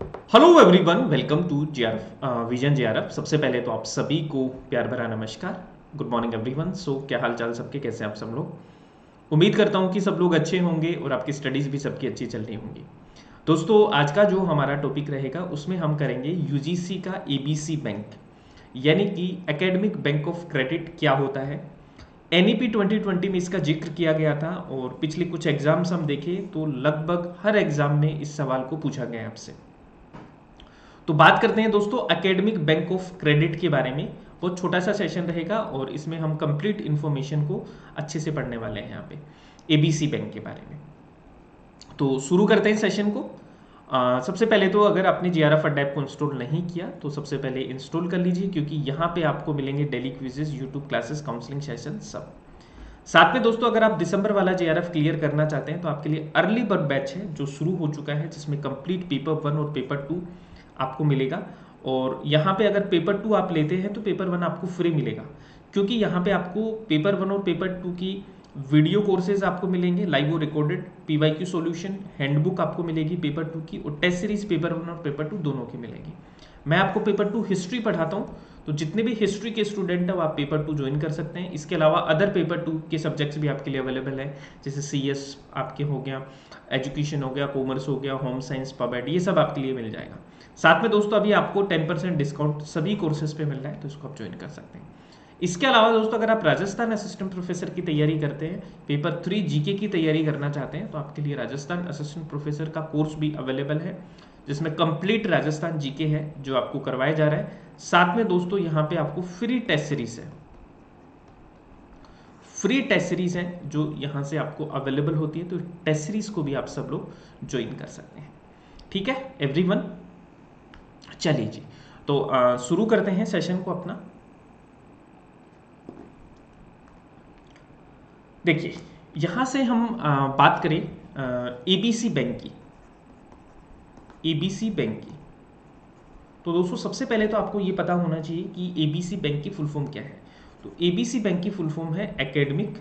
Hello everyone, welcome to GRF vision GRF. सबसे पहले तो आप सभी को प्यार भरा नमस्कार। Good morning everyone. सो क्या हाल चाल सबके, कैसे हैं आप सब लोग। उम्मीद करता हूं कि सब लोग अच्छे होंगे और आपकी स्टडीज़ भी सबकी अच्छी चल रही होंगी। दोस्तों, आज का जो हमारा टॉपिक रहेगा उसमें हम करेंगे यूजीसी का एबीसी बैंक, यानी कि एकेडमिक बैंक ऑफ क्रेडिट क्या होता है। एनईपी 2020 में इसका जिक्र किया गया था और पिछले कुछ एग्जाम्स हम देखें तो लगभग हर एग्जाम में इस सवाल को पूछा गया है आपसे। तो बात करते हैं दोस्तों एकेडमिक बैंक ऑफ क्रेडिट के बारे में। बहुत छोटा सा सेशन रहेगा और इसमें हम कंप्लीट इन्फॉर्मेशन को अच्छे से पढ़ने वाले हैं यहाँ पे एबीसी बैंक के बारे में। तो शुरू करते हैं सेशन को। सबसे पहले तो अगर आपने जीआरएफ अडैप को इंस्टॉल नहीं किया तो सबसे पहले इंस्टॉल कर लीजिए, क्योंकि यहाँ पे आपको मिलेंगे daily quizzes, YouTube classes, counselling session सब। साथ में दोस्तों, अगर आप दिसंबर वाला जीआरएफ क्लियर करना चाहते हैं तो आपके लिए अर्ली बर्ड बैच है जो शुरू हो चुका है, जिसमें कंप्लीट पेपर 1 और पेपर 2 आपको मिलेगा। और यहाँ पे अगर पेपर 2 आप लेते हैं तो पेपर 1 आपको फ्री मिलेगा, क्योंकि यहाँ पे आपको पेपर 1 और पेपर 2 की वीडियो कोर्सेज आपको मिलेंगे, लाइव और रिकॉर्डेड, पीवाईक्यू सॉल्यूशन, हैंडबुक आपको मिलेगी पेपर 2 की, और टेस्ट सीरीज पेपर 1 और पेपर 2 दोनों की मिलेगी। मैं आपको पेपर 2 हिस्ट्री पढ़ाता हूँ, तो जितने भी हिस्ट्री के स्टूडेंट हैं वो आप पेपर 2 ज्वाइन कर सकते हैं। इसके अलावा अदर पेपर 2 के सब्जेक्ट्स भी आपके लिए अवेलेबल है, जैसे सीएस आपके हो गया, एजुकेशन हो गया, कॉमर्स हो गया, होम साइंस, पबेड, ये सब आपके लिए मिल जाएगा। साथ में दोस्तों अभी आपको 10% डिस्काउंट सभी कोर्सेज पे मिल रहा है, तो इसको आप ज्वाइन कर सकते हैं। इसके अलावा दोस्तों, अगर आप राजस्थान असिस्टेंट प्रोफेसर की तैयारी करते हैं, पेपर 3 जीके की तैयारी करना चाहते हैं, तो आपके लिए राजस्थान असिस्टेंट प्रोफेसर का कोर्स भी अवेलेबल है, जिसमें कंप्लीट राजस्थान जीके है जो आपको करवाया जा रहा है। साथ में दोस्तों यहाँ पे आपको फ्री टेस्ट सीरीज है, फ्री टेस्ट सीरीज है जो यहाँ से आपको अवेलेबल होती है, तो टेस्ट सीरीज को भी आप सब लोग ज्वाइन कर सकते हैं। ठीक है एवरीवन, चलिए जी, तो शुरू करते हैं सेशन को अपना। देखिए, यहां से हम बात करें एबीसी बैंक की, एबीसी बैंक की। तो दोस्तों सबसे पहले तो आपको ये पता होना चाहिए कि एबीसी बैंक की फुल फॉर्म क्या है। तो एबीसी बैंक की फुल फॉर्म है एकेडमिक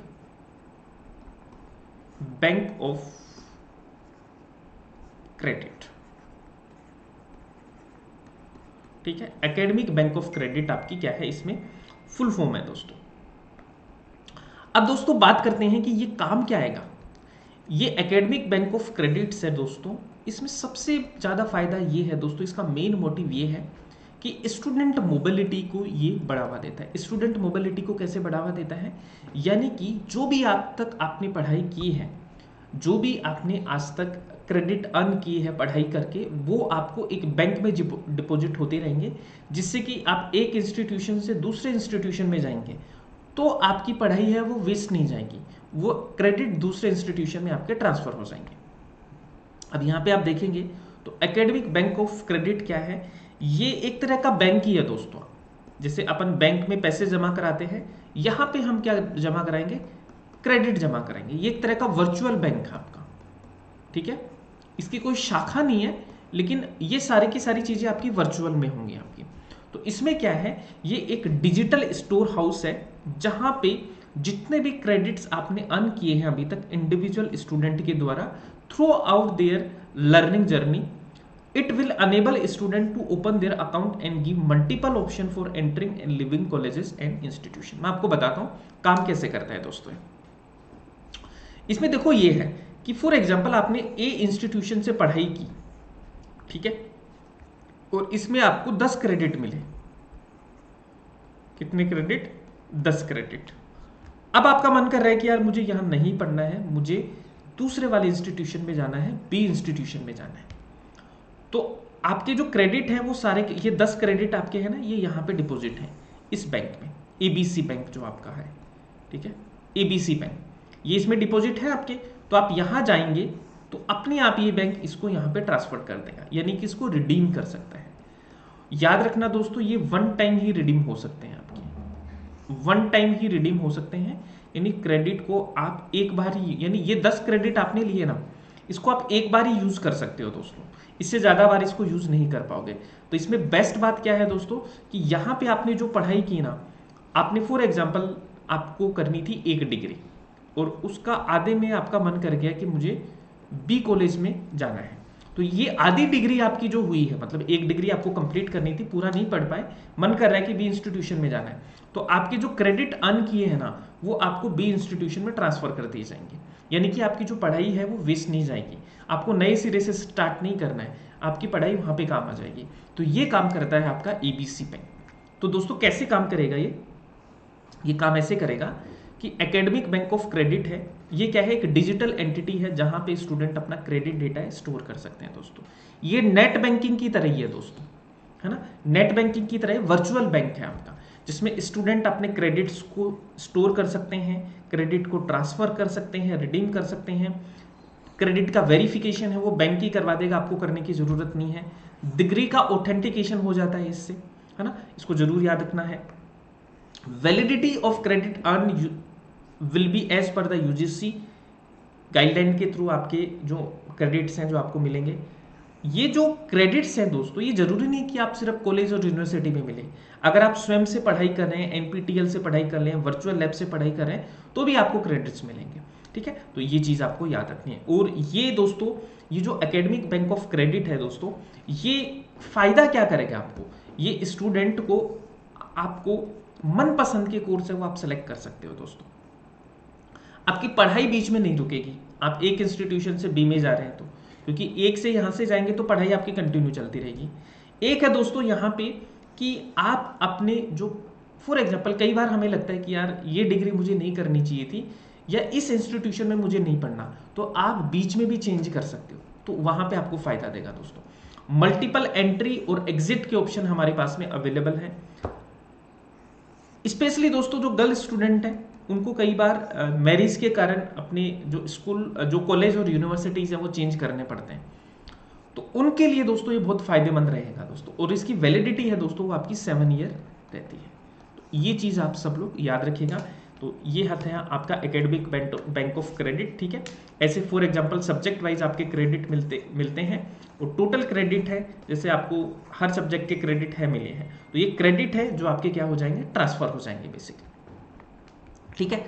बैंक ऑफ क्रेडिट। ठीक है, एकेडमिक बैंक ऑफ क्रेडिट आपकी क्या है, इसमें फुल फॉर्म है दोस्तों। अब दोस्तों बात करते हैं कि ये काम क्या आएगा। ये एकेडमिक बैंक ऑफ क्रेडिट है दोस्तों, इसमें सबसे ज़्यादा फायदा ये है दोस्तों, इसका मेन मोटिव ये है कि स्टूडेंट मोबिलिटी को ये बढ़ावा देता है। स्टूडेंट मोबिलिटी को कैसे बढ़ावा देता है, यानी कि जो भी आप तक आपने पढ़ाई की है, जो भी आपने आज तक क्रेडिट अर्न की है पढ़ाई करके, वो आपको एक बैंक में डिपॉजिट होते रहेंगे, जिससे कि आप एक इंस्टीट्यूशन से दूसरे इंस्टीट्यूशन में जाएंगे तो आपकी पढ़ाई है वो वेस्ट नहीं जाएगी, वो क्रेडिट दूसरे इंस्टीट्यूशन में आपके ट्रांसफर हो जाएंगे। अब यहाँ पे आप देखेंगे तो एकेडमिक बैंक ऑफ क्रेडिट क्या है, ये एक तरह का बैंक ही है दोस्तों। जैसे अपन बैंक में पैसे जमा कराते हैं, यहाँ पे हम क्या जमा कराएंगे, क्रेडिट जमा कराएंगे। ये एक तरह का वर्चुअल बैंक है आपका। ठीक है, इसकी कोई शाखा नहीं है, लेकिन ये सारी की सारी चीजें आपकी वर्चुअल में होंगी आपकी। तो इसमें क्या है, ये एक डिजिटल स्टोर हाउस है, जहां पे जितने भी क्रेडिट्स आपने अर्न किए हैं अभी तक इंडिविजुअल स्टूडेंट के द्वारा throughout their learning journey, it will enable student to open their account and give multiple option for entering and leaving colleges and institution. मैं आपको बताता हूं काम कैसे करता है दोस्तों। इसमें देखो ये है कि फॉर एग्जाम्पल आपने ए इंस्टीट्यूशन से पढ़ाई की, ठीक है, और इसमें आपको 10 क्रेडिट मिले। कितने क्रेडिट, 10 क्रेडिट। अब आपका मन कर रहा है कि यार मुझे यहां नहीं पढ़ना है, मुझे दूसरे वाले इंस्टीट्यूशन में जाना है, बी इंस्टीट्यूशन में जाना है। तो आपके जो क्रेडिट है वो सारे, ये 10 क्रेडिट आपके हैं ना, ये यहां पे डिपॉजिट है इस बैंक में, एबीसी बैंक जो आपका है। ठीक है, एबीसी बैंक, ये इसमें डिपॉजिट है आपके। तो आप यहां जाएंगे तो अपने आप ये बैंक इसको यहां पे ट्रांसफर कर देगा, यानी कि इसको रिडीम कर सकता है। याद रखना दोस्तों, ये वन टाइम ही रिडीम हो सकते हैं आपके, वन टाइम ही रिडीम हो सकते हैं। यानी क्रेडिट को आप एक बार ही, यानी ये 10 क्रेडिट आपने लिए ना, इसको आप एक बार ही यूज कर सकते हो दोस्तों, इससे ज्यादा बार इसको यूज नहीं कर पाओगे। तो इसमें बेस्ट बात क्या है दोस्तों, कि यहां पे आपने जो पढ़ाई की ना, आपने फॉर एग्जाम्पल आपको करनी थी एक डिग्री, और उसका आधे में आपका मन कर गया कि मुझे बी कॉलेज में जाना है, तो ये आधी डिग्री आपकी जो हुई है, मतलब एक डिग्री आपको कंप्लीट करनी थी, पूरा नहीं पढ़ पाए, मन कर रहा है कि बी इंस्टीट्यूशन में जाना है, तो आपके जो क्रेडिट अर्न किए हैं ना, वो आपको बी इंस्टीट्यूशन में ट्रांसफर कर दिए जाएंगे। यानी कि आपकी जो पढ़ाई है वो वेस्ट नहीं जाएगी, आपको नए सिरे से स्टार्ट नहीं करना है, आपकी पढ़ाई वहां पे काम आ जाएगी। तो ये काम करता है आपका एबीसी बैंक। तो दोस्तों कैसे काम करेगा ये काम ऐसे करेगा कि एकेडमिक बैंक ऑफ क्रेडिट है, ये क्या है, एक डिजिटल एंटिटी है जहां पे स्टूडेंट अपना क्रेडिट डेटा स्टोर कर सकते हैं दोस्तों। ये नेट बैंकिंग की तरह ही है दोस्तों, है ना, नेट बैंकिंग की तरह वर्चुअल बैंक है आपका, जिसमें स्टूडेंट अपने क्रेडिट्स को स्टोर कर सकते हैं, क्रेडिट को ट्रांसफर कर सकते हैं, रिडीम कर सकते हैं। क्रेडिट का वेरिफिकेशन है वो बैंक ही करवा देगा, आपको करने की जरूरत नहीं है। डिग्री का ऑथेंटिकेशन हो जाता है इससे, है ना, इसको जरूर याद रखना है। Validity of credit earn will be as per the UGC guideline के थ्रू आपके जो क्रेडिट्स हैं जो आपको मिलेंगे। ये जो क्रेडिट्स हैं दोस्तों, ये जरूरी नहीं कि आप सिर्फ कॉलेज और यूनिवर्सिटी में मिले, अगर आप स्वयं से पढ़ाई कर रहे हैं, एनपीटीईएल से पढ़ाई कर रहे हैं, वर्चुअल लैब से पढ़ाई कर रहे हैं, तो भी आपको क्रेडिट्स मिलेंगे। ठीक है, तो ये चीज आपको याद रखनी है। और ये दोस्तों, ये जो एकेडमिक बैंक ऑफ क्रेडिट है दोस्तों, ये फायदा क्या करेगा आपको, ये स्टूडेंट को, आपको मनपसंद के कोर्स है वो आप सेलेक्ट कर सकते हो दोस्तों। आपकी पढ़ाई बीच में नहीं रुकेगी, आप एक इंस्टीट्यूशन से बी में जा रहे हैं तो, क्योंकि एक से यहां से जाएंगे तो पढ़ाई आपकी कंटिन्यू चलती रहेगी। एक है दोस्तों यहाँ पे कि आप अपने जो, फॉर एग्जाम्पल कई बार हमें लगता है कि यार ये डिग्री मुझे नहीं करनी चाहिए थी, या इस इंस्टीट्यूशन में मुझे नहीं पढ़ना, तो आप बीच में भी चेंज कर सकते हो, तो वहां पे आपको फायदा देगा दोस्तों। मल्टीपल एंट्री और एग्जिट के ऑप्शन हमारे पास में अवेलेबल है। स्पेशली दोस्तों जो गर्ल स्टूडेंट हैं, उनको कई बार मैरिज के कारण अपने जो स्कूल, जो कॉलेज और यूनिवर्सिटीज हैं वो चेंज करने पड़ते हैं, तो उनके लिए दोस्तों ये बहुत फायदेमंद रहेगा दोस्तों। और इसकी वैलिडिटी है दोस्तों वो आपकी 7 ईयर रहती है, तो ये चीज़ आप सब लोग याद रखिएगा। तो ये है आपका एकेडमिक बैंक ऑफ क्रेडिट। ठीक है, ऐसे फॉर एग्जांपल सब्जेक्ट वाइज आपके क्रेडिट मिलते हैं, और टोटल क्रेडिट है, जैसे आपको हर सब्जेक्ट के क्रेडिट है मिले हैं, तो ये क्रेडिट है जो आपके क्या हो जाएंगे, ट्रांसफर हो जाएंगे बेसिकली। ठीक है,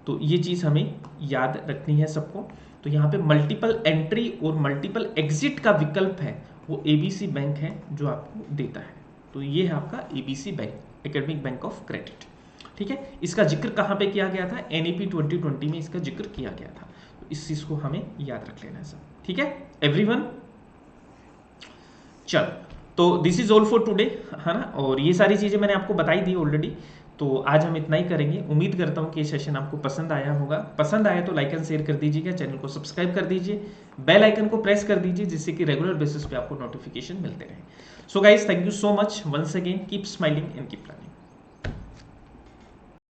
तो ये चीज़ हमें याद रखनी है सबको। तो यहाँ पे मल्टीपल एंट्री और मल्टीपल एग्जिट का विकल्प है, वो एबीसी बैंक है जो आपको देता है। तो ये है आपका ABC bank, academic bank of credit. ठीक है, इसका जिक्र कहाँ पे किया गया था, एनईपी 2020 में इसका जिक्र किया गया था, तो इस चीज को हमें याद रख लेना है सब। ठीक है एवरीवन, चल, तो this is all for today, है ना, और ये सारी चीजें मैंने आपको बताई दी ऑलरेडी। तो आज हम इतना ही करेंगे। उम्मीद करता हूँ कि ये सेशन आपको पसंद आया होगा। पसंद आया तो लाइक एंड शेयर कर दीजिएगा, चैनल को सब्सक्राइब कर दीजिए, बेल आइकन को प्रेस कर दीजिए, जिससे कि रेगुलर बेसिस पे आपको नोटिफिकेशन मिलते रहे। So guys, thank you so much once again, keep smiling and keep learning.